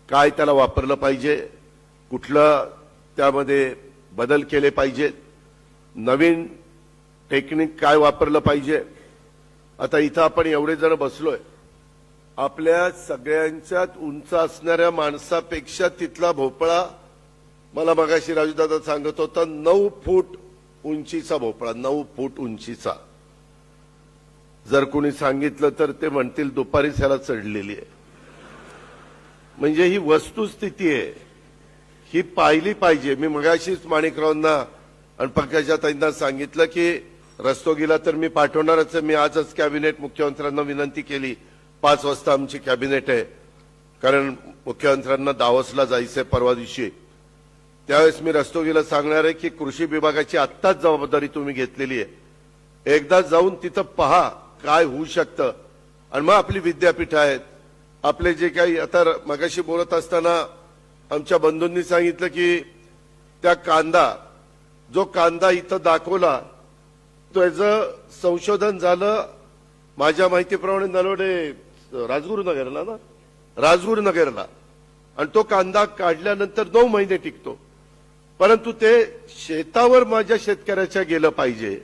काय त्याला वापरलं पाहिजे, कुठलं त्यामध्ये बदल केले पाहिजेत, नवीन टेक्निक काय वापरलं पाहिजे। आता इथं आपण एवढे जण बसलोय, आपल्या सगळ्यांच्यात उंच असणाऱ्या माणसापेक्षा तिथला भोपळा, मला मगाशी राजूदादा सांगत होता, 9 फूट उंचीचा भोपळा, 9 फूट उंचीचा। जर कोणी सांगितलं तर ते म्हणतील दुपारीच ह्याला चढलेली आहे। म्हणजे ही वस्तुस्थिती आहे, ही पाहिली पाहिजे। मी मगाशीच माणिकरावांना आणि पंकजाताईंना सांगितलं की रस्तोगीला तर मी पाठवणारच आहे। मी आजच कॅबिनेट मुख्यमंत्र्यांना विनंती केली, 5 वाजता आमची कॅबिनेट आहे, कारण मुख्यमंत्र्यांना दावोसला जायचंय परवा दिवशी। त्यावेळेस मी रस्तोगीला सांगणार आहे की कृषी विभागाची आत्ताच जबाबदारी तुम्ही घेतलेली आहे, एकदा जाऊन तिथं पहा काय होऊ शकतं। आणि मग आपली विद्यापीठ आहेत, आपले जे काही, आता मगाशी बोलत असताना आमच्या बंधूंनी सांगितलं की त्या जो कांदा इथं दाखवला त्याचं संशोधन झालं माझ्या माहितीप्रमाणे नलवडे राजगुरुनगरला ना, राजगुरुनगरला, आणि तो कांदा काढल्यानंतर 9 महिने टिकतो। परंतु ते शेतावर माझ्या शेतकऱ्याच्या गेलं पाहिजे,